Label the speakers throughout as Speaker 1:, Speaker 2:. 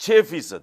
Speaker 1: 6%।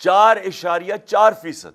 Speaker 1: 4.4%।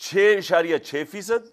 Speaker 1: 6.6%,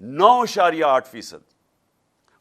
Speaker 1: 9.8%।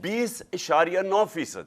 Speaker 1: 20.9%।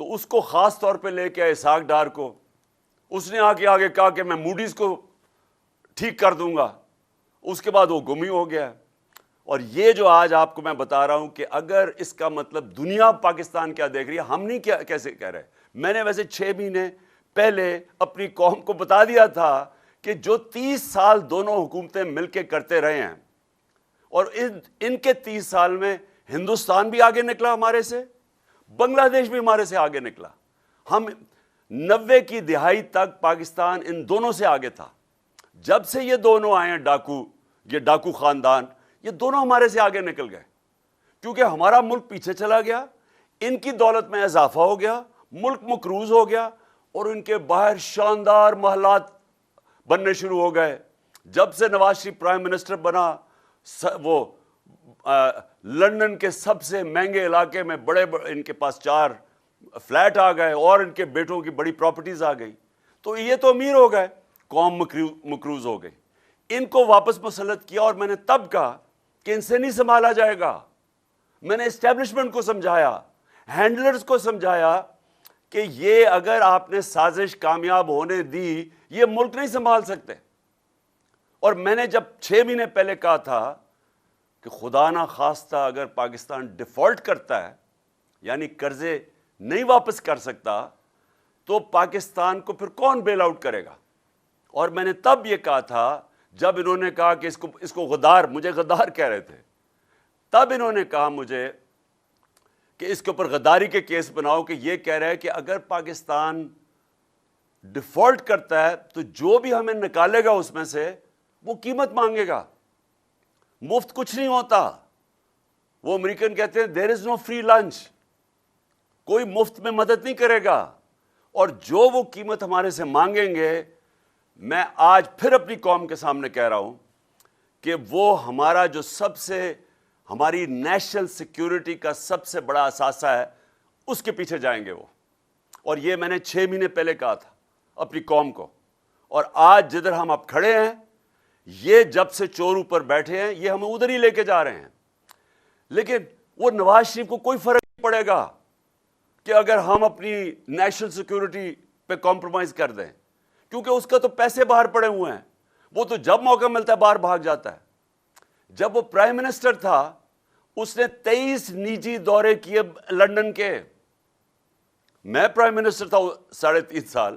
Speaker 1: تو اس کو خاص طور پہ لے کے آئے اسحاق ڈار کو. اس نے آگے کہا کہ میں موڈیز کو ٹھیک کر دوں گا. اس کے بعد وہ گم ہی ہو گیا. اور یہ جو آج آپ کو میں بتا رہا ہوں کہ اگر اس کا مطلب دنیا پاکستان کیا دیکھ رہی ہے, ہم نہیں کیسے کہہ رہے. میں نے ویسے 6 مہینے پہلے اپنی قوم کو بتا دیا تھا کہ جو 30 سال دونوں حکومتیں مل کے کرتے رہے ہیں, اور ان کے 30 سال میں ہندوستان بھی آگے نکلا ہمارے سے, بنگلہ دیش بھی ہمارے سے آگے نکلا. ہم 90 کی دہائی تک پاکستان ان دونوں سے آگے تھا. جب سے یہ دونوں آئے ہیں یہ ڈاکو خاندان, یہ دونوں ہمارے سے آگے نکل گئے, کیونکہ ہمارا ملک پیچھے چلا گیا, ان کی دولت میں اضافہ ہو گیا, ملک مقروض ہو گیا, اور ان کے باہر شاندار محلات بننے شروع ہو گئے. جب سے نواز شریف پرائم منسٹر بنا, وہ لندن کے سب سے مہنگے علاقے میں بڑے ان کے پاس 4 فلیٹ آ گئے, اور ان کے بیٹوں کی بڑی پراپرٹیز آ گئی. تو یہ تو امیر ہو گئے, قوم مقروض ہو گئی. ان کو واپس مسلط کیا, اور میں نے تب کہا کہ ان سے نہیں سنبھالا جائے گا. میں نے اسٹیبلشمنٹ کو سمجھایا, ہینڈلرز کو سمجھایا کہ یہ اگر آپ نے سازش کامیاب ہونے دی, یہ ملک نہیں سنبھال سکتے. اور میں نے جب 6 مہینے پہلے کہا تھا کہ خدا نہ خواستہ اگر پاکستان ڈیفالٹ کرتا ہے, یعنی قرضے نہیں واپس کر سکتا, تو پاکستان کو پھر کون بیل آؤٹ کرے گا. اور میں نے تب یہ کہا تھا, جب انہوں نے کہا کہ اس کو غدار, مجھے غدار کہہ رہے تھے, تب انہوں نے کہا مجھے کہ اس کے اوپر غداری کے کیس بناؤ, کہ یہ کہہ رہا ہے کہ اگر پاکستان ڈیفالٹ کرتا ہے تو جو بھی ہمیں نکالے گا اس میں سے وہ قیمت مانگے گا. مفت کچھ نہیں ہوتا. وہ امریکن کہتے ہیں دیر از نو فری لنچ, کوئی مفت میں مدد نہیں کرے گا. اور جو وہ قیمت ہمارے سے مانگیں گے, میں آج پھر اپنی قوم کے سامنے کہہ رہا ہوں کہ وہ ہمارا جو ہماری نیشنل سیکیورٹی کا سب سے بڑا اثاثہ ہے, اس کے پیچھے جائیں گے وہ. اور یہ میں نے 6 مہینے پہلے کہا تھا اپنی قوم کو. اور آج جدھر ہم اب کھڑے ہیں, یہ جب سے چور اوپر بیٹھے ہیں, یہ ہمیں ادھر ہی لے کے جا رہے ہیں. لیکن وہ نواز شریف کو کوئی فرق نہیں پڑے گا کہ اگر ہم اپنی نیشنل سیکیورٹی پہ کمپرومائز کر دیں, کیونکہ اس کا تو پیسے باہر پڑے ہوئے ہیں. وہ تو جب موقع ملتا ہے باہر بھاگ جاتا ہے. جب وہ پرائم منسٹر تھا, اس نے 23 نجی دورے کیے لندن کے. میں پرائم منسٹر تھا 3.5 سال,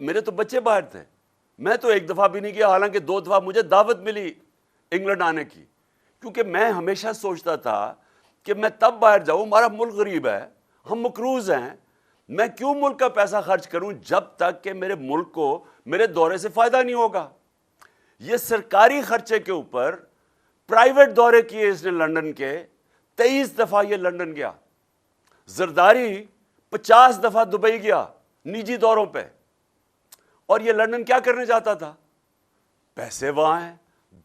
Speaker 1: میرے تو بچے باہر تھے, میں تو ایک دفعہ بھی نہیں گیا, حالانکہ 2 دفعہ مجھے دعوت ملی انگلینڈ آنے کی, کیونکہ میں ہمیشہ سوچتا تھا کہ میں تب باہر جاؤں, ہمارا ملک غریب ہے, ہم مقروض ہیں, میں کیوں ملک کا پیسہ خرچ کروں جب تک کہ میرے ملک کو میرے دورے سے فائدہ نہیں ہوگا. یہ سرکاری خرچے کے اوپر پرائیویٹ دورے کیے اس نے لندن کے, 23 دفعہ یہ لندن گیا. زرداری 50 دفعہ دبئی گیا نجی دوروں پہ. اور یہ لندن کیا کرنے جاتا تھا؟ پیسے وہاں ہیں,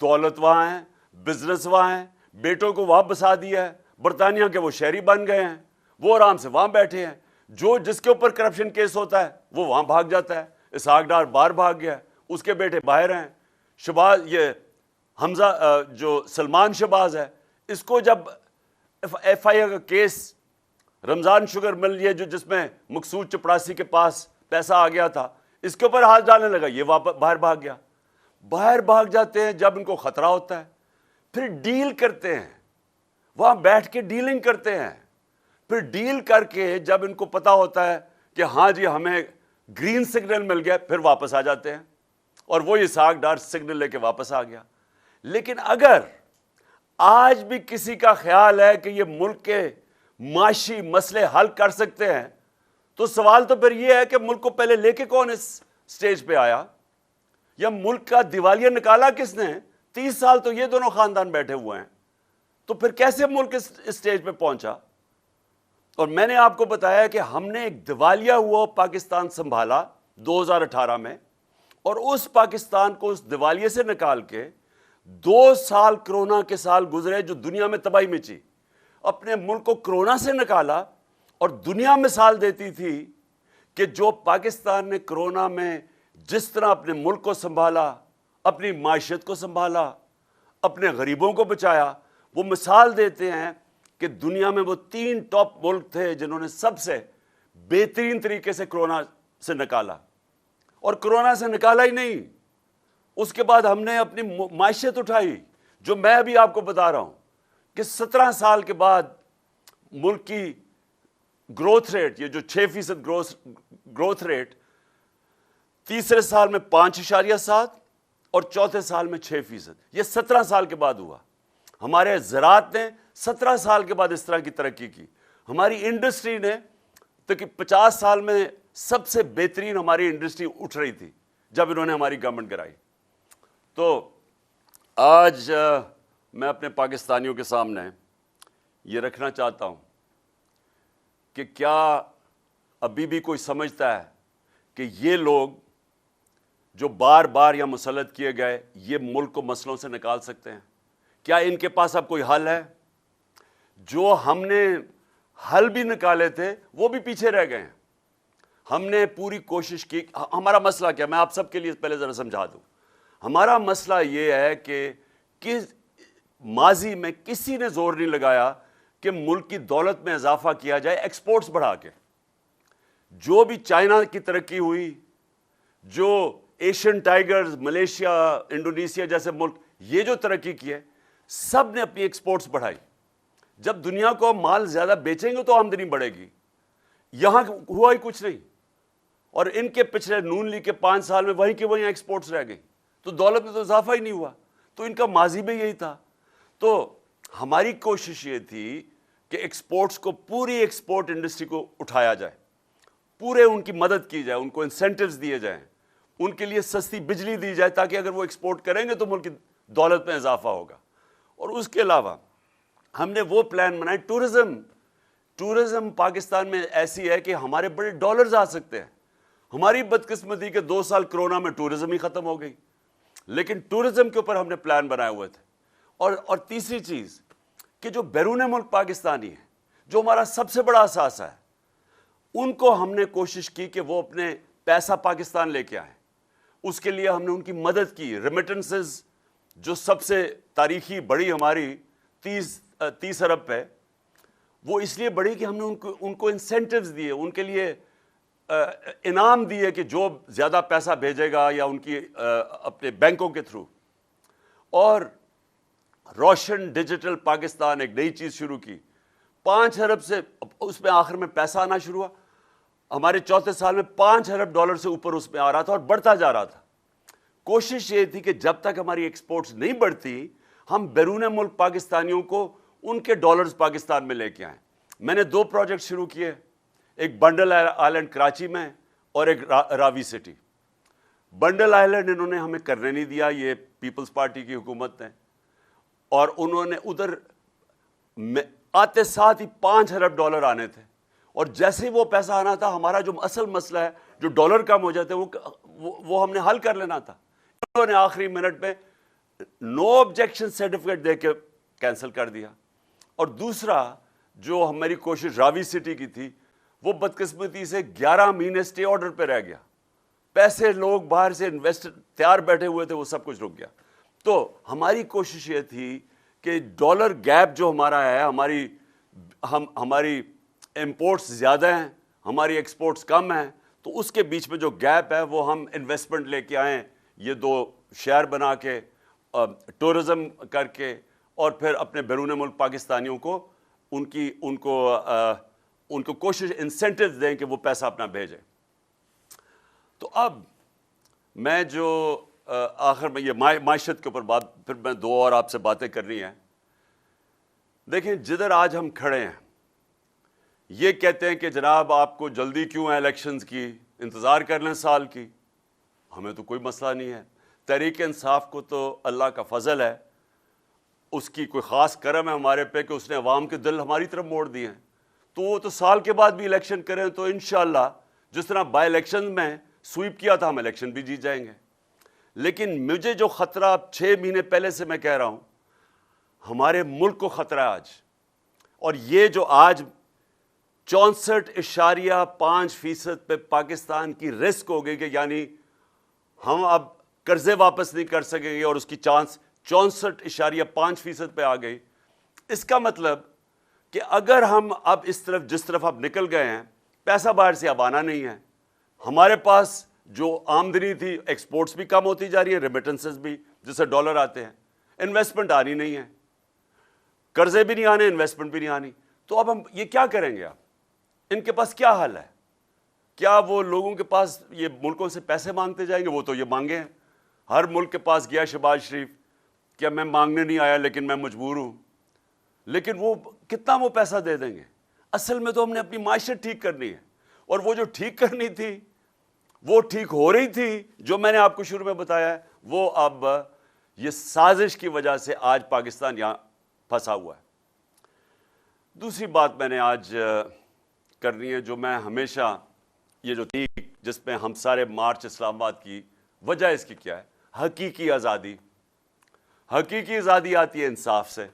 Speaker 1: دولت وہاں ہے, بزنس وہاں ہے, بیٹوں کو وہاں بسا دیا ہے, برطانیہ کے وہ شہری بن گئے ہیں, وہ آرام سے وہاں بیٹھے ہیں. جس کے اوپر کرپشن کیس ہوتا ہے وہ وہاں بھاگ جاتا ہے. اسحاق ڈار باہر بھاگ گیا, اس کے بیٹے باہر ہیں. شباز, یہ حمزہ جو سلمان شہباز ہے, اس کو جب ایف آئی اے کا کیس رمضان شوگر مل, یہ جس میں مقصود چپڑاسی کے پاس پیسہ آ گیا تھا, اس کے اوپر ہاتھ ڈالنے لگا, یہ باہر بھاگ گیا. باہر بھاگ جاتے ہیں جب ان کو خطرہ ہوتا ہے, پھر ڈیل کرتے ہیں, وہاں بیٹھ کے ڈیلنگ کرتے ہیں. پھر ڈیل کر کے جب ان کو پتا ہوتا ہے کہ ہاں جی ہمیں گرین سگنل مل گیا, پھر واپس آ جاتے ہیں. اور وہ اسحاق ڈار سگنل لے کے واپس آ گیا. لیکن اگر آج بھی کسی کا خیال ہے کہ یہ ملک کے معاشی مسئلے حل کر سکتے ہیں, تو سوال تو پھر یہ ہے کہ ملک کو پہلے لے کے کون اس سٹیج پہ آیا, یا ملک کا دیوالیہ نکالا کس نے؟ 30 سال تو یہ دونوں خاندان بیٹھے ہوئے ہیں, تو پھر کیسے ملک اس سٹیج پہ پہنچا؟ اور میں نے آپ کو بتایا کہ ہم نے ایک دیوالیہ ہوا پاکستان سنبھالا 2018 میں, اور اس پاکستان کو اس دیوالیے سے نکال کے 2 سال کرونا کے سال گزرے جو دنیا میں تباہی مچی. اپنے ملک کو کرونا سے نکالا, اور دنیا مثال دیتی تھی کہ جو پاکستان نے کرونا میں جس طرح اپنے ملک کو سنبھالا, اپنی معیشت کو سنبھالا, اپنے غریبوں کو بچایا, وہ مثال دیتے ہیں کہ دنیا میں وہ 3 ٹاپ ملک تھے جنہوں نے سب سے بہترین طریقے سے کورونا سے نکالا. اور کورونا سے نکالا ہی نہیں, اس کے بعد ہم نے اپنی معیشت اٹھائی, جو میں ابھی آپ کو بتا رہا ہوں کہ 17 سال کے بعد ملک کی گروتھ ریٹ, یہ جو 6% گروتھ ریٹ, تیسرے سال میں 5.7 اور چوتھے سال میں 6%, یہ 17 سال کے بعد ہوا. ہمارے زراعت نے 17 سال کے بعد اس طرح کی ترقی کی. ہماری انڈسٹری نے تو کہ 50 سال میں سب سے بہترین ہماری انڈسٹری اٹھ رہی تھی جب انہوں نے ہماری گورنمنٹ کرائی. تو آج میں اپنے پاکستانیوں کے سامنے یہ رکھنا چاہتا ہوں کہ کیا ابھی بھی کوئی سمجھتا ہے کہ یہ لوگ جو بار بار یا مسلط کیے گئے یہ ملک کو مسئلوں سے نکال سکتے ہیں؟ کیا ان کے پاس اب کوئی حل ہے؟ جو ہم نے حل بھی نکالے تھے وہ بھی پیچھے رہ گئے ہیں. ہم نے پوری کوشش کی. ہمارا مسئلہ کیا, میں آپ سب کے لیے پہلے ذرا سمجھا دوں. ہمارا مسئلہ یہ ہے کہ ماضی میں کسی نے زور نہیں لگایا کہ ملک کی دولت میں اضافہ کیا جائے ایکسپورٹس بڑھا کے. جو بھی چائنا کی ترقی ہوئی, جو ایشین ٹائیگرز, ملیشیا, انڈونیشیا جیسے ملک, یہ جو ترقی کی ہے, سب نے اپنی ایکسپورٹس بڑھائی. جب دنیا کو مال زیادہ بیچیں گے تو آمدنی بڑھے گی. یہاں ہوا ہی کچھ نہیں, اور ان کے پچھلے نون لیگ کے 5 سال میں وہیں کے وہیں ایکسپورٹس رہ گئی, تو دولت میں تو اضافہ ہی نہیں ہوا. تو ان کا ماضی میں یہی تھا. تو ہماری کوشش یہ تھی کہ ایکسپورٹس کو, پوری ایکسپورٹ انڈسٹری کو اٹھایا جائے, پورے ان کی مدد کی جائے, ان کو انسینٹیوز دیے جائیں, ان کے لیے سستی بجلی دی جائے تاکہ اگر وہ ایکسپورٹ کریں گے تو ملک کی دولت میں اضافہ ہوگا. اور اس کے علاوہ ہم نے وہ پلان بنائے. ٹورزم پاکستان میں ایسی ہے کہ ہمارے بڑے ڈالرز آ سکتے ہیں. ہماری بدقسمتی کے 2 سال کرونا میں ٹورزم ہی ختم ہو گئی, لیکن ٹورزم کے اوپر ہم نے پلان بنائے ہوئے تھے. اور تیسری چیز کہ جو بیرون ملک پاکستانی ہیں, جو ہمارا سب سے بڑا اثاثہ ہے, ان کو ہم نے کوشش کی کہ وہ اپنے پیسہ پاکستان لے کے آئیں. اس کے لیے ہم نے ان کی مدد کی. ریمیٹنسز جو سب سے تاریخی بڑی ہماری 30 ارب پہ, وہ اس لیے بڑھی کہ ہم نے ان کو انسینٹیوز دیے, ان کے لیے انعام دیے کہ جو زیادہ پیسہ بھیجے گا یا ان کی اپنے بینکوں کے تھرو. اور روشن ڈیجیٹل پاکستان ایک نئی چیز شروع کی. 5 ارب سے اس میں آخر میں پیسہ آنا شروع ہوا. ہمارے چوتھے سال میں 5 ارب ڈالر سے اوپر اس میں آ رہا تھا اور بڑھتا جا رہا تھا. کوشش یہ تھی کہ جب تک ہماری ایکسپورٹس نہیں بڑھتی, ہم بیرون ملک پاکستانیوں کو ان کے ڈالرز پاکستان میں لے کے آئیں. میں نے 2 پروجیکٹ شروع کیے, ایک بنڈل آئلینڈ کراچی میں اور ایک راوی سٹی. بنڈل آئلینڈ انہوں نے ہمیں کرنے نہیں دیا, یہ پیپلز پارٹی کی حکومت نے, اور انہوں نے ادھر آتے ساتھ ہی 5 ارب ڈالر آنے تھے, اور جیسے ہی وہ پیسہ آنا تھا, ہمارا جو اصل مسئلہ ہے, جو ڈالر کم ہو جاتے وہ ہم نے حل کر لینا تھا. انہوں نے آخری منٹ میں نو آبجیکشن سرٹیفکیٹ دے کے کینسل کر دیا. اور دوسرا جو ہماری کوشش راوی سٹی کی تھی, وہ بدقسمتی سے 11 مہینے سٹے آرڈر پہ رہ گیا. پیسے لوگ باہر سے انویسٹر تیار بیٹھے ہوئے تھے, وہ سب کچھ رک گیا. تو ہماری کوشش یہ تھی کہ ڈالر گیپ جو ہمارا ہے, ہماری امپورٹس زیادہ ہیں, ہماری ایکسپورٹس کم ہیں, تو اس کے بیچ میں جو گیپ ہے وہ ہم انویسٹمنٹ لے کے آئیں, یہ 2 شہر بنا کے, ٹورزم کر کے, اور پھر اپنے بیرون ملک پاکستانیوں کو ان کو کوشش انسینٹیوز دیں کہ وہ پیسہ اپنا بھیجیں. تو اب میں جو آخر میں یہ معیشت کے اوپر بات, پھر میں 2 اور آپ سے باتیں کرنی ہیں. دیکھیں, جدھر آج ہم کھڑے ہیں, یہ کہتے ہیں کہ جناب آپ کو جلدی کیوں ہے الیکشنز کی, انتظار کر لیں سال کی. ہمیں تو کوئی مسئلہ نہیں ہے. تحریک انصاف کو تو اللہ کا فضل ہے, اس کی کوئی خاص کرم ہے ہمارے پہ کہ اس نے عوام کے دل ہماری طرف موڑ دیے ہیں. تو وہ تو سال کے بعد بھی الیکشن کریں تو انشاءاللہ جس طرح بائی الیکشن میں سویپ کیا تھا, ہم الیکشن بھی جیت جائیں گے. لیکن مجھے جو خطرہ 6 مہینے پہلے سے میں کہہ رہا ہوں, ہمارے ملک کو خطرہ ہے آج. اور یہ جو آج 64.5% پہ پاکستان کی رسک ہو گئی کہ یعنی ہم اب قرضے واپس نہیں کر سکیں گے, اور اس کی چانس 64.5% پہ آ گئی. اس کا مطلب کہ اگر ہم اب اس طرف جس طرف اب نکل گئے ہیں پیسہ باہر سے اب آنا نہیں ہے. ہمارے پاس جو آمدنی تھی ایکسپورٹس بھی کم ہوتی جا رہی ہے, ریمیٹنسز بھی جس سے ڈالر آتے ہیں, انویسٹمنٹ آنی نہیں ہے, قرضے بھی نہیں آنے, انویسٹمنٹ بھی نہیں آنی. تو اب ہم یہ کیا کریں گے؟ آپ ان کے پاس کیا حل ہے؟ کیا وہ لوگوں کے پاس یہ ملکوں سے پیسے مانگتے جائیں گے؟ وہ تو یہ مانگے ہیں, ہر ملک کے پاس گیا شہباز شریف, کیا میں مانگنے نہیں آیا لیکن میں مجبور ہوں. لیکن وہ کتنا وہ پیسہ دے دیں گے؟ اصل میں تو ہم نے اپنی معیشت ٹھیک کرنی ہے, اور وہ جو ٹھیک کرنی تھی وہ ٹھیک ہو رہی تھی, جو میں نے آپ کو شروع میں بتایا ہے, وہ اب یہ سازش کی وجہ سے آج پاکستان یہاں پھنسا ہوا ہے. دوسری بات میں نے آج کرنی ہے, جو میں ہمیشہ یہ جو تھی جس میں ہم سارے مارچ اسلام آباد کی وجہ اس کی کیا ہے؟ حقیقی آزادی. حقیقی آزادی آتی ہے انصاف سے.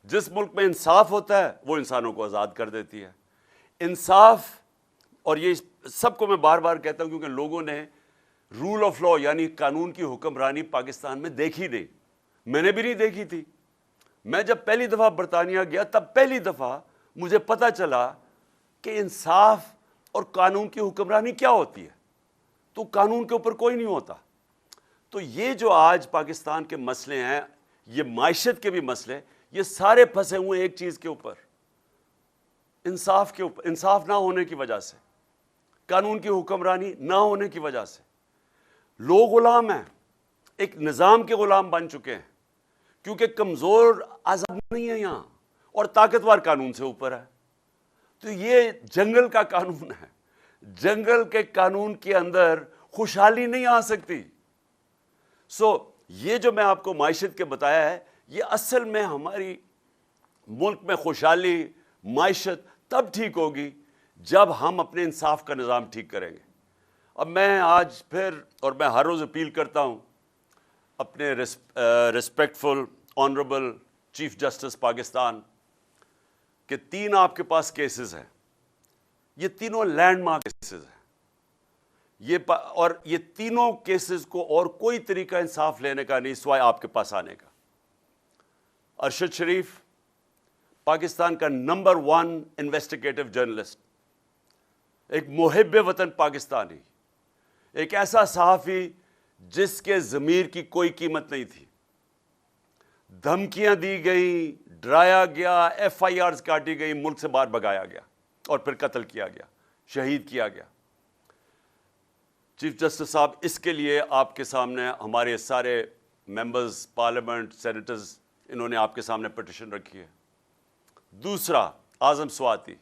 Speaker 1: جس ملک میں انصاف ہوتا ہے وہ انسانوں کو آزاد کر دیتی ہے. انصاف, اور یہ سب کو میں بار بار کہتا ہوں کیونکہ لوگوں نے رول آف لا یعنی قانون کی حکمرانی پاکستان میں دیکھی نہیں. میں نے بھی نہیں دیکھی تھی. میں جب پہلی دفعہ برطانیہ گیا تب پہلی دفعہ مجھے پتہ چلا کہ انصاف اور قانون کی حکمرانی کیا ہوتی ہے. تو قانون کے اوپر کوئی نہیں ہوتا. تو یہ جو آج پاکستان کے مسئلے ہیں, یہ معیشت کے بھی مسئلے, یہ سارے پھنسے ہوئے ایک چیز کے اوپر, انصاف کے اوپر. انصاف نہ ہونے کی وجہ سے, قانون کی حکمرانی نہ ہونے کی وجہ سے لوگ غلام ہیں, ایک نظام کے غلام بن چکے ہیں, کیونکہ کمزور آزاد نہیں ہے یہاں اور طاقتور قانون سے اوپر ہے. تو یہ جنگل کا قانون ہے. جنگل کے قانون کے اندر خوشحالی نہیں آ سکتی. یہ جو میں آپ کو معیشت کے بتایا ہے, یہ اصل میں ہماری ملک میں خوشحالی, معیشت تب ٹھیک ہوگی جب ہم اپنے انصاف کا نظام ٹھیک کریں گے. اب میں آج پھر, اور میں ہر روز اپیل کرتا ہوں اپنے respectful honourable chief justice Pakistan کہ 3 آپ کے پاس کیسز ہیں, یہ تینوں لینڈ مارک کیسز ہیں. اور یہ تینوں کیسز کو اور کوئی طریقہ انصاف لینے کا نہیں سوائے آپ کے پاس آنے کا. ارشد شریف پاکستان کا نمبر 1 انویسٹیگیٹو جرنلسٹ, ایک محب وطن پاکستانی, ایک ایسا صحافی جس کے ضمیر کی کوئی قیمت نہیں تھی. دھمکیاں دی گئیں, ڈرایا گیا, ایف آئی آرز کاٹی گئی, ملک سے باہر بھگایا گیا اور پھر قتل کیا گیا, شہید کیا گیا. چیف جسٹس صاحب, اس کے لیے آپ کے سامنے ہمارے سارے ممبرز پارلیمنٹ, سینیٹرز, انہوں نے آپ کے سامنے پٹیشن رکھی ہے. دوسرا, اعظم سواتی,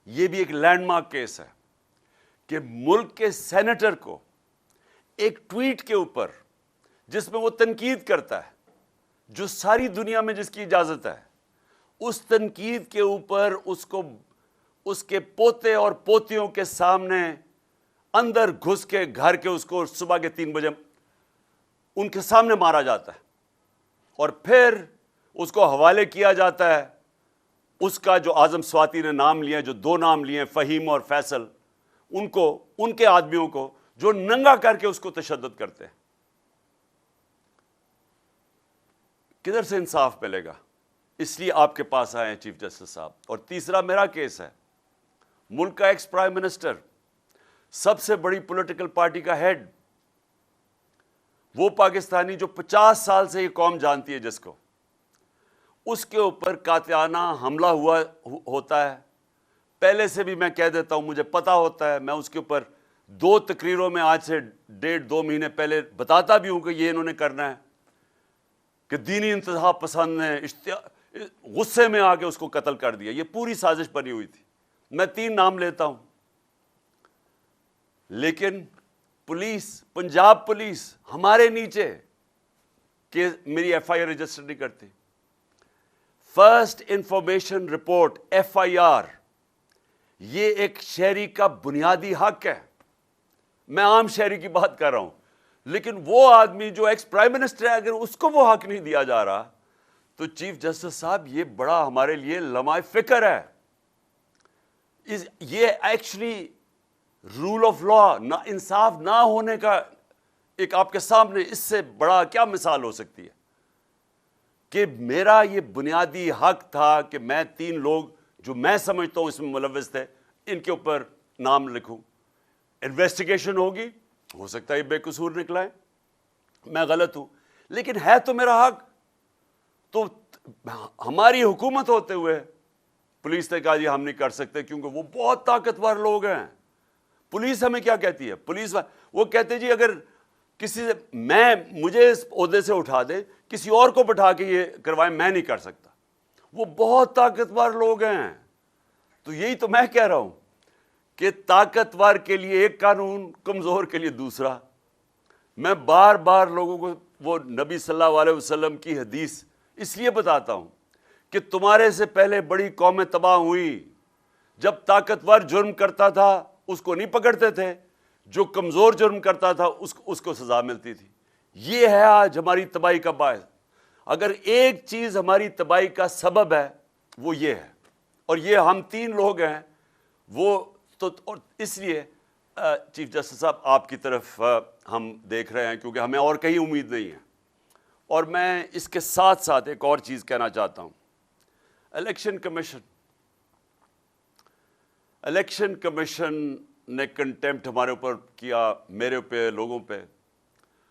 Speaker 1: یہ بھی ایک لینڈ مارک کیس ہے کہ ملک کے سینیٹر کو ایک ٹویٹ کے اوپر جس میں وہ تنقید کرتا ہے, جو ساری دنیا میں جس کی اجازت ہے, اس تنقید کے اوپر اس کو اس کے پوتے اور پوتیوں کے سامنے اندر گھس کے گھر کے اس کو صبح کے 3 بجے ان کے سامنے مارا جاتا ہے, اور پھر اس کو حوالے کیا جاتا ہے اس کا جو اعظم سواتی نے نام لیا, جو 2 نام لیے فہیم اور فیصل, ان کو, ان کے آدمیوں کو جو ننگا کر کے اس کو تشدد کرتے ہیں. کدھر سے انصاف ملے گا؟ اس لیے آپ کے پاس آئے ہیں چیف جسٹس صاحب. اور تیسرا میرا کیس ہے, ملک کا ایکس پرائم منسٹر, سب سے بڑی پولیٹیکل پارٹی کا ہیڈ, وہ پاکستانی جو 50 سال سے یہ قوم جانتی ہے جس کو, اس کے اوپر قاطعانہ حملہ ہوتا ہے. پہلے سے بھی میں کہہ دیتا ہوں, مجھے پتا ہوتا ہے, میں اس کے اوپر 2 تقریروں میں آج سے 1.5-2 مہینے پہلے بتاتا بھی ہوں کہ یہ انہوں نے کرنا ہے, کہ دینی انتہا پسند نے غصے میں آ کے اس کو قتل کر دیا. یہ پوری سازش بنی ہوئی تھی. میں 3 نام لیتا ہوں, لیکن پولیس, پنجاب پولیس ہمارے نیچے کہ میری ایف آئی آر رجسٹر نہیں کرتی. فرسٹ انفارمیشن رپورٹ FIR, یہ ایک شہری کا بنیادی حق ہے. میں عام شہری کی بات کر رہا ہوں, لیکن وہ آدمی جو ایکس پرائم منسٹر ہے, اگر اس کو وہ حق نہیں دیا جا رہا, تو چیف جسٹس صاحب یہ بڑا ہمارے لیے لمحہ فکر ہے. یہ ایکچولی رول آف لا, نہ انصاف نہ ہونے کا ایک آپ کے سامنے اس سے بڑا کیا مثال ہو سکتی ہے, کہ میرا یہ بنیادی حق تھا کہ میں 3 لوگ جو میں سمجھتا ہوں اس میں ملوث تھے, ان کے اوپر نام لکھوں, انویسٹیگیشن ہوگی, ہو سکتا ہے یہ بے قصور نکلائیں, میں غلط ہوں, لیکن ہے تو میرا حق. تو ہماری حکومت ہوتے ہوئے پولیس نے کہا جی ہم نہیں کر سکتے کیونکہ وہ بہت طاقتور لوگ ہیں. پولیس ہمیں کیا کہتی ہے؟ پولیس وہ کہتے جی اگر کسی سے مجھے اس عہدے سے اٹھا دے, کسی اور کو بٹھا کے یہ کروائیں, میں نہیں کر سکتا. وہ بہت طاقتور لوگ ہیں. تو یہی تو میں کہہ رہا ہوں کہ طاقتور کے لیے ایک قانون, کمزور کے لیے دوسرا. میں بار بار لوگوں کو وہ نبی صلی اللہ علیہ وسلم کی حدیث اس لیے بتاتا ہوں کہ تمہارے سے پہلے بڑی قومیں تباہ ہوئی. جب طاقتور جرم کرتا تھا اس کو نہیں پکڑتے تھے, جو کمزور جرم کرتا تھا اس کو سزا ملتی تھی. یہ ہے آج ہماری تباہی کا باعث. اگر ایک چیز ہماری تباہی کا سبب ہے وہ یہ ہے, اور یہ ہم 3 لوگ ہیں. وہ تو اور اس لیے چیف جسٹس صاحب آپ کی طرف ہم دیکھ رہے ہیں کیونکہ ہمیں اور کہیں امید نہیں ہے. اور میں اس کے ساتھ ساتھ ایک اور چیز کہنا چاہتا ہوں. الیکشن کمیشن نے کنٹیمپٹ ہمارے اوپر کیا, میرے پہ, لوگوں پہ.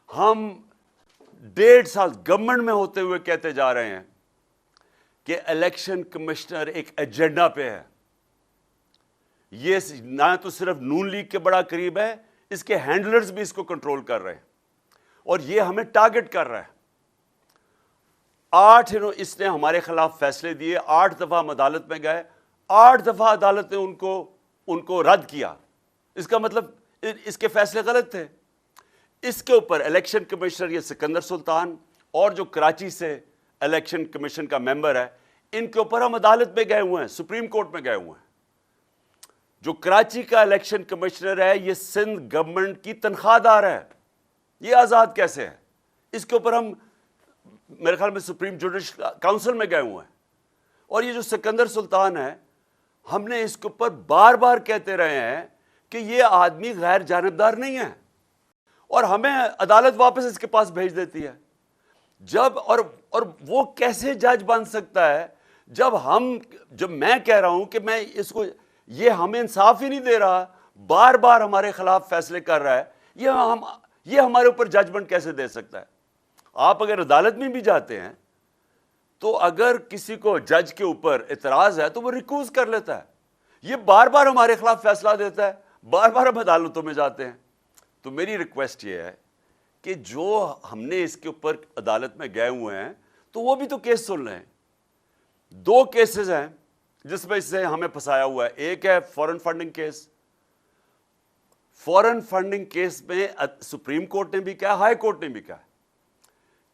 Speaker 1: ہم 1.5 سال گورنمنٹ میں ہوتے ہوئے کہتے جا رہے ہیں کہ الیکشن کمشنر ایک ایجنڈا پہ ہے. یہ نہ تو صرف نون لیگ کے بڑا قریب ہے, اس کے ہینڈلرز بھی اس کو کنٹرول کر رہے ہیں, اور یہ ہمیں ٹارگٹ کر رہا ہے. 8 اس نے ہمارے خلاف فیصلے دیے, 8 دفعہ ہم عدالت میں گئے, 8 دفعہ عدالت نے ان کو رد کیا. اس کا مطلب اس کے فیصلے غلط تھے. اس کے اوپر الیکشن کمشنر یہ سکندر سلطان اور جو کراچی سے الیکشن کمیشن کا ممبر ہے, ان کے اوپر ہم عدالت میں گئے ہوئے ہیں, سپریم کورٹ میں گئے ہوئے ہیں. جو کراچی کا الیکشن کمشنر ہے یہ سندھ گورنمنٹ کی تنخواہ دار ہے. یہ آزاد کیسے ہے؟ اس کے اوپر ہم میرے خیال میں سپریم جوڈیشل کاؤنسل میں گئے ہوئے ہیں. اور یہ جو سکندر سلطان ہے, ہم نے اس کے اوپر بار بار کہتے رہے ہیں کہ یہ آدمی غیر جانبدار نہیں ہے, اور ہمیں عدالت واپس اس کے پاس بھیج دیتی ہے. جب اور وہ کیسے جج بن سکتا ہے جب میں کہہ رہا ہوں کہ میں اس کو, یہ ہمیں انصاف ہی نہیں دے رہا, بار بار ہمارے خلاف فیصلے کر رہا ہے, یہ ہمارے اوپر ججمنٹ کیسے دے سکتا ہے؟ آپ اگر عدالت میں بھی جاتے ہیں تو اگر کسی کو جج کے اوپر اعتراض ہے تو وہ ریکوز کر لیتا ہے. یہ بار بار ہمارے خلاف فیصلہ دیتا ہے, بار بار ہم عدالتوں میں جاتے ہیں. تو میری ریکویسٹ یہ ہے کہ جو ہم نے اس کے اوپر عدالت میں گئے ہوئے ہیں تو وہ بھی تو کیس سن لیں. 2 کیسز ہیں جس میں اس سے ہمیں پھنسایا ہوا ہے. ایک ہے فورن فنڈنگ کیس. فورن فنڈنگ کیس میں سپریم کورٹ نے بھی کہا, ہائی کورٹ نے بھی کہا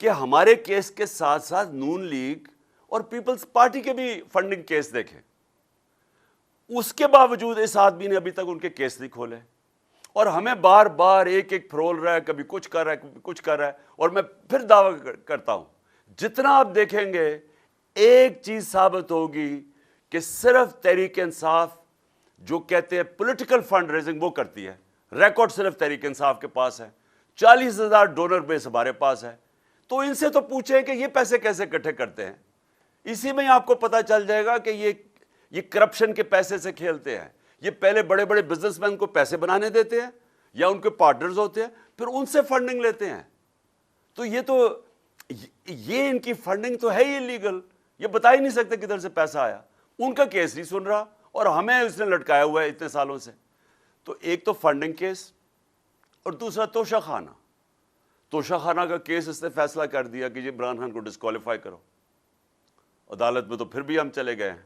Speaker 1: کہ ہمارے کیس کے ساتھ ساتھ نون لیگ اور پیپلز پارٹی کے بھی فنڈنگ کیس دیکھیں. اس کے باوجود اس آدمی نے ابھی تک ان کے کیس نہیں کھولے, اور ہمیں بار بار ایک پھرول رہا ہے, کبھی کچھ کر رہا ہے, کبھی کچھ کر رہا ہے. اور میں پھر دعویٰ کرتا ہوں, جتنا آپ دیکھیں گے ایک چیز ثابت ہوگی کہ صرف تحریک انصاف جو کہتے ہیں پولیٹیکل فنڈ ریزنگ وہ کرتی ہے. ریکارڈ صرف تحریک انصاف کے پاس ہے, 40,000 ڈونر بیس ہمارے پاس ہے. تو ان سے تو پوچھیں کہ یہ پیسے کیسے اکٹھے کرتے ہیں. اسی میں آپ کو پتہ چل جائے گا کہ یہ کرپشن کے پیسے سے کھیلتے ہیں. یہ پہلے بڑے بڑے بزنس مین کو پیسے بنانے دیتے ہیں یا ان کے پارٹنرز ہوتے ہیں, پھر ان سے فنڈنگ لیتے ہیں. تو یہ ان کی فنڈنگ تو ہے ہی لیگل, یہ بتا ہی نہیں سکتے کدھر سے پیسہ آیا. ان کا کیس نہیں سن رہا اور ہمیں اس نے لٹکایا ہوا ہے اتنے سالوں سے. تو ایک تو فنڈنگ کیس, اور دوسرا توشہ خانہ. توشہ خانہ کا کیس اس نے فیصلہ کر دیا کہ عمران خان کو ڈسکوالیفائی کرو. عدالت میں تو پھر بھی ہم چلے گئے ہیں,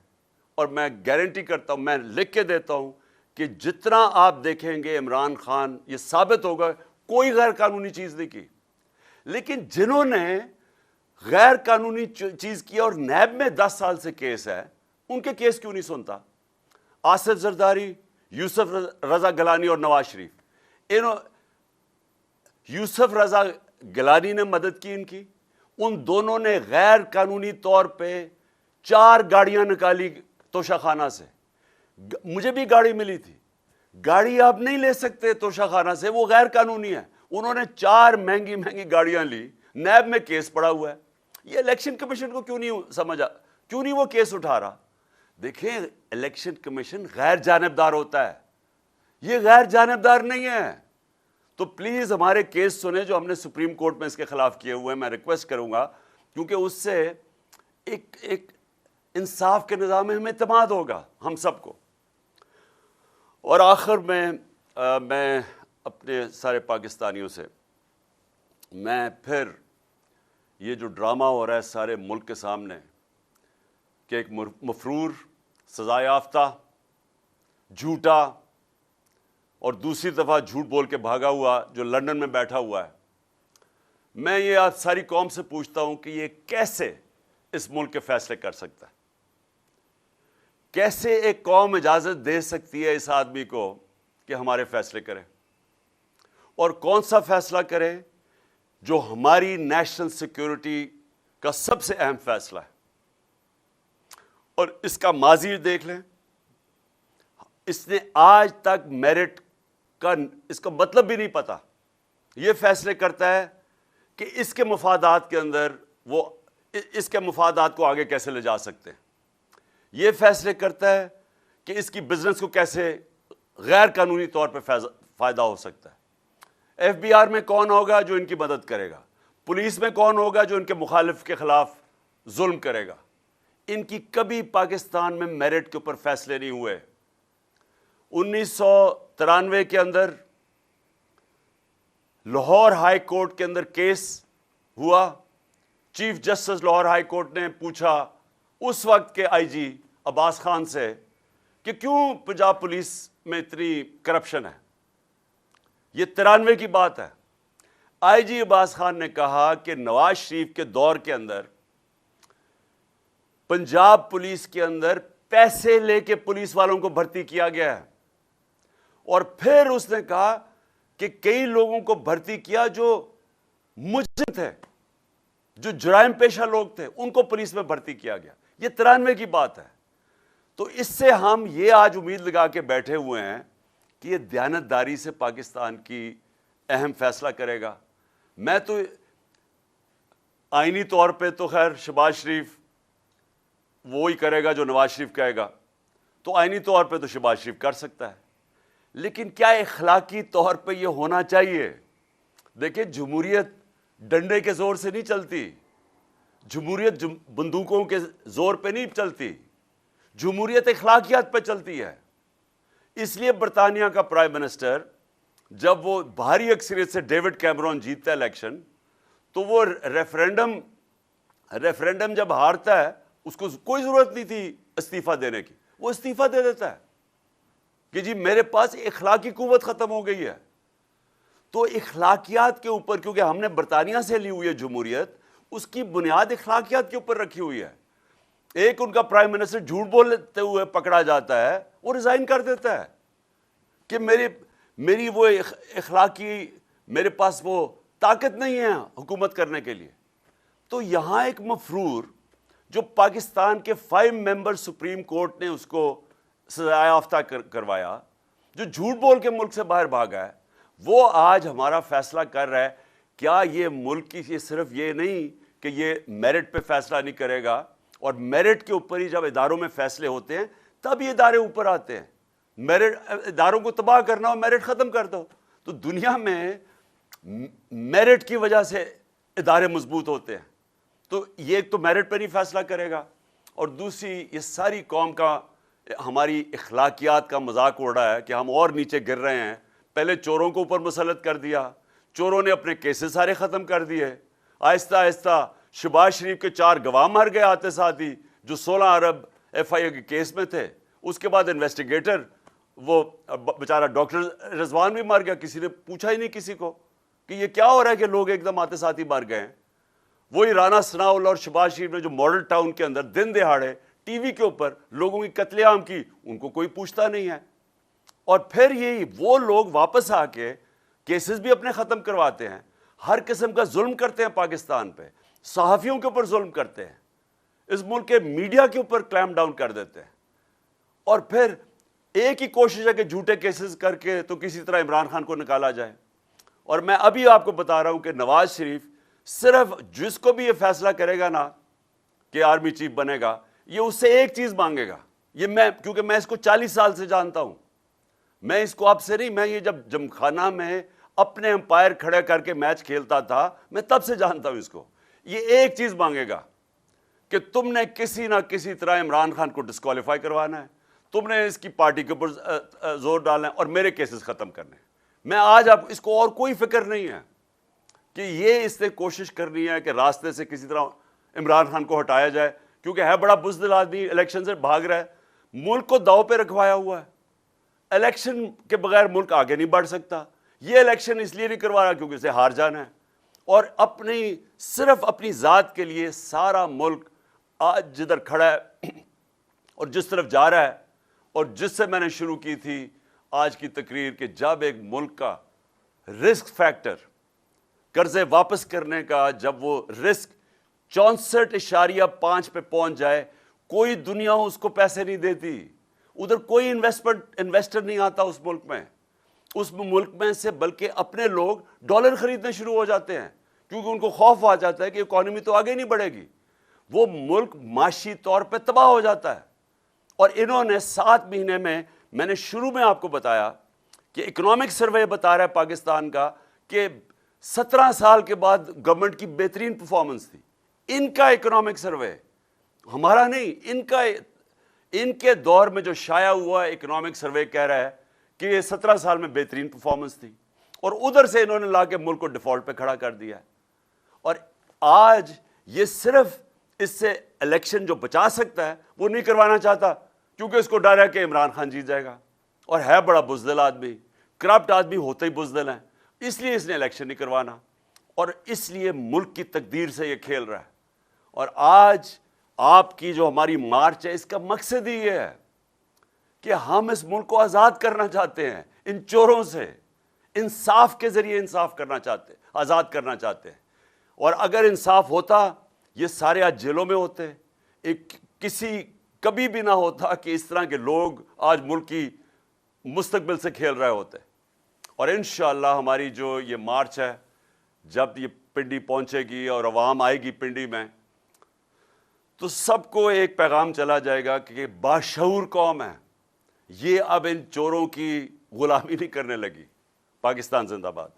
Speaker 1: اور میں گارنٹی کرتا ہوں, میں لکھ کے دیتا ہوں کہ جتنا آپ دیکھیں گے عمران خان, یہ ثابت ہوگا کوئی غیر قانونی چیز نہیں کی. لیکن جنہوں نے غیر قانونی چیز کی اور نیب میں 10 سال سے کیس ہے, ان کے کیس کیوں نہیں سنتا؟ آصف زرداری, یوسف رضا گیلانی اور نواز شریف. یوسف رضا گیلانی نے مدد کی ان کی. ان دونوں نے غیر قانونی طور پہ 4 گاڑیاں نکالی توشہ خانہ سے. مجھے بھی گاڑی ملی تھی. گاڑی آپ نہیں لے سکتے توشہ خانہ سے, وہ غیر قانونی ہے. انہوں نے 4 مہنگی گاڑیاں لی, نیب میں کیس پڑا ہوا ہے. یہ الیکشن کمیشن کو کیوں نہیں سمجھا, کیوں نہیں وہ کیس اٹھا رہا؟ دیکھیں الیکشن کمیشن غیر جانبدار ہوتا ہے, یہ غیر جانبدار نہیں ہے. تو پلیز ہمارے کیس سنیں جو ہم نے سپریم کورٹ میں اس کے خلاف کیے ہوئے ہیں. میں ریکویسٹ کروں گا, کیونکہ اس سے ایک انصاف کے نظام میں ہمیں اعتماد ہوگا ہم سب کو. اور آخر میں اپنے سارے پاکستانیوں سے میں پھر یہ جو ڈرامہ ہو رہا ہے سارے ملک کے سامنے کہ ایک مفرور, سزا یافتہ, جھوٹا اور دوسری دفعہ جھوٹ بول کے بھاگا ہوا جو لندن میں بیٹھا ہوا ہے, میں یہ آج ساری قوم سے پوچھتا ہوں کہ یہ کیسے اس ملک کے فیصلے کر سکتا ہے؟ کیسے ایک قوم اجازت دے سکتی ہے اس آدمی کو کہ ہمارے فیصلے کرے؟ اور کون سا فیصلہ کرے جو ہماری نیشنل سیکیورٹی کا سب سے اہم فیصلہ ہے؟ اور اس کا ماضی دیکھ لیں, اس نے آج تک میرٹ کا اس کا مطلب بھی نہیں پتا. یہ فیصلے کرتا ہے کہ اس کے مفادات کے اندر وہ اس کے مفادات کو آگے کیسے لے جا سکتے ہیں. یہ فیصلے کرتا ہے کہ اس کی بزنس کو کیسے غیر قانونی طور پہ فائدہ ہو سکتا ہے. ایف بی آر میں کون ہوگا جو ان کی مدد کرے گا؟ پولیس میں کون ہوگا جو ان کے مخالف کے خلاف ظلم کرے گا؟ ان کی کبھی پاکستان میں میرٹ کے اوپر فیصلے نہیں ہوئے. 1993 کے اندر لاہور ہائی کورٹ کے اندر کیس ہوا. Chief justice Lahore high court نے پوچھا اس وقت کے آئی جی عباس خان سے کہ کیوں پنجاب پولیس میں اتنی کرپشن ہے. یہ 93 کی بات ہے. آئی جی عباس خان نے کہا کہ نواز شریف کے دور کے اندر پنجاب پولیس کے اندر پیسے لے کے پولیس والوں کو بھرتی کیا گیا ہے. اور پھر اس نے کہا کہ کئی لوگوں کو بھرتی کیا جو مجرم تھے, جو جرائم پیشہ لوگ تھے, ان کو پولیس میں بھرتی کیا گیا. یہ 93 کی بات ہے. تو اس سے ہم یہ آج امید لگا کے بیٹھے ہوئے ہیں کہ یہ دیانتداری سے پاکستان کی اہم فیصلہ کرے گا. میں تو آئینی طور پہ تو خیر شہباز شریف وہی کرے گا جو نواز شریف کہے گا, تو آئینی طور پہ تو شہباز شریف کر سکتا ہے. لیکن کیا اخلاقی طور پہ یہ ہونا چاہیے؟ دیکھیں جمہوریت ڈنڈے کے زور سے نہیں چلتی, جمہوریت بندوقوں کے زور پہ نہیں چلتی, جمہوریت اخلاقیات پہ چلتی ہے. اس لیے برطانیہ کا پرائم منسٹر جب وہ بھاری اکثریت سے ڈیوڈ کیمرون جیتتا ہے الیکشن, تو وہ ریفرینڈم جب ہارتا ہے اس کو کوئی ضرورت نہیں تھی استعفیٰ دینے کی, وہ استعفیٰ دے دیتا ہے کہ جی میرے پاس اخلاقی قوت ختم ہو گئی ہے. تو اخلاقیات کے اوپر, کیونکہ ہم نے برطانیہ سے لی ہوئی ہے جمہوریت, اس کی بنیاد اخلاقیات کے اوپر رکھی ہوئی ہے. ایک ان کا پرائم منسٹر جھوٹ بولتے ہوئے پکڑا جاتا ہے, وہ ریزائن کر دیتا ہے کہ میری وہ اخلاقی, میرے پاس وہ طاقت نہیں ہے حکومت کرنے کے لیے. تو یہاں ایک مفرور جو پاکستان کے 5 ممبر سپریم کورٹ نے اس کو سزا یافتہ کروایا, جو جھوٹ بول کے ملک سے باہر بھاگا ہے, وہ آج ہمارا فیصلہ کر رہا ہے. کیا یہ ملک کی یہ صرف یہ نہیں کہ یہ میرٹ پہ فیصلہ نہیں کرے گا, اور میرٹ کے اوپر ہی جب اداروں میں فیصلے ہوتے ہیں تب یہ ادارے اوپر آتے ہیں. میرٹ اداروں کو تباہ کرنا ہو, میرٹ ختم کر دو. تو دنیا میں میرٹ کی وجہ سے ادارے مضبوط ہوتے ہیں. تو یہ ایک تو میرٹ پہ نہیں فیصلہ کرے گا, اور دوسری یہ ساری قوم کا ہماری اخلاقیات کا مذاق اڑ رہا ہے کہ ہم اور نیچے گر رہے ہیں. پہلے چوروں کو اوپر مسلط کر دیا, چوروں نے اپنے کیسز سارے ختم کر دیے. آہستہ آہستہ شہباز شریف کے 4 گواہ مر گئے آتے ساتھ ہی, جو 16 ارب ایف آئی اے کے کیس میں تھے. اس کے بعد انویسٹیگیٹر وہ بیچارہ ڈاکٹر رضوان بھی مر گیا, کسی نے پوچھا ہی نہیں کسی کو کہ یہ کیا ہو رہا ہے کہ لوگ ایک دم آتے ساتھ ہی مر گئے ہیں. وہی رانا ثناء اللہ اور شہباز شریف نے جو ماڈل ٹاؤن کے اندر دن دہاڑے ٹی وی کے اوپر لوگوں کی قتل عام کی, ان کو کوئی پوچھتا نہیں ہے. اور پھر یہی وہ لوگ واپس آ کے کیسز بھی اپنے ختم کرواتے ہیں, ہر قسم کا ظلم کرتے ہیں پاکستان پہ, صحافیوں کے اوپر ظلم کرتے ہیں, اس ملک کے میڈیا کے اوپر کلیم ڈاؤن کر دیتے ہیں. اور پھر ایک ہی کوشش ہے کہ جھوٹے کیسز کر کے تو کسی طرح عمران خان کو نکالا جائے. اور میں ابھی آپ کو بتا رہا ہوں کہ نواز شریف صرف جس کو بھی یہ فیصلہ کرے گا نا کہ آرمی چیف بنے گا, یہ اس سے ایک چیز مانگے گا, یہ میں کیونکہ میں اس کو 40 سال سے جانتا ہوں، میں اس کو اب سے نہیں، میں یہ جب جمخانہ میں اپنے امپائر کھڑے کر کے میچ کھیلتا تھا میں تب سے جانتا ہوں اس کو. یہ ایک چیز مانگے گا کہ تم نے کسی نہ کسی طرح عمران خان کو ڈسکوالیفائی کروانا ہے، تم نے اس کی پارٹی کے اوپر زور ڈالنا ہے اور میرے کیسز ختم کرنے ہیں. میں آج اب اس کو اور کوئی فکر نہیں ہے کہ یہ اس نے کوشش کرنی ہے کہ راستے سے کسی طرح عمران خان کو ہٹایا جائے، کیونکہ ہے بڑا بزدل آدمی، الیکشن سے بھاگ رہا ہے، ملک کو داؤ پہ رکھوایا ہوا ہے. الیکشن کے بغیر ملک آگے نہیں بڑھ سکتا. یہ الیکشن اس لیے نہیں کروا رہا کیونکہ اسے ہار جانا ہے، اور صرف اپنی ذات کے لیے سارا ملک آج جدھر کھڑا ہے اور جس طرف جا رہا ہے، اور جس سے میں نے شروع کی تھی آج کی تقریر کہ جب ایک ملک کا رسک فیکٹر قرضے واپس کرنے کا جب وہ رسک 64.5 پہ پہنچ جائے، کوئی دنیا اس کو پیسے نہیں دیتی، ادھر کوئی انویسٹر نہیں آتا اس ملک میں سے، بلکہ اپنے لوگ ڈالر خریدنے شروع ہو جاتے ہیں کیونکہ ان کو خوف آ جاتا ہے کہ اکانومی تو آگے نہیں بڑھے گی. وہ ملک معاشی طور پہ تباہ ہو جاتا ہے. اور انہوں نے 7 مہینے میں نے شروع میں آپ کو بتایا کہ اکنامک سروے بتا رہا ہے پاکستان کا کہ 17 سال کے بعد گورنمنٹ کی بہترین پرفارمنس تھی. ان کا اکنامک سروے، ہمارا نہیں، ان کے دور میں جو شائع ہوا اکنامک سروے کہہ رہا ہے کہ یہ 17 سال میں بہترین پرفارمنس تھی، اور ادھر سے انہوں نے لا کے ملک کو ڈیفالٹ پہ کھڑا کر دیا ہے. اور آج یہ صرف اس سے الیکشن جو بچا سکتا ہے وہ نہیں کروانا چاہتا کیونکہ اس کو ڈر ہے کہ عمران خان جیت جائے گا، اور ہے بڑا بزدل آدمی، کرپٹ آدمی ہوتے ہی بزدل ہیں، اس لیے اس نے الیکشن نہیں کروانا، اور اس لیے ملک کی تقدیر سے یہ کھیل رہا ہے. اور آج آپ کی جو ہماری مارچ ہے اس کا مقصد ہی یہ ہے کہ ہم اس ملک کو آزاد کرنا چاہتے ہیں ان چوروں سے، انصاف کے ذریعے انصاف کرنا چاہتے ہیں، آزاد کرنا چاہتے ہیں. اور اگر انصاف ہوتا یہ سارے آج جیلوں میں ہوتے، کبھی بھی نہ ہوتا کہ اس طرح کے لوگ آج ملک کی مستقبل سے کھیل رہے ہوتے. اور انشاءاللہ ہماری جو یہ مارچ ہے جب یہ پنڈی پہنچے گی اور عوام آئے گی پنڈی میں، تو سب کو ایک پیغام چلا جائے گا کہ باشعور قوم ہے، یہ اب ان چوروں کی غلامی نہیں کرنے لگی. پاکستان زندہ باد.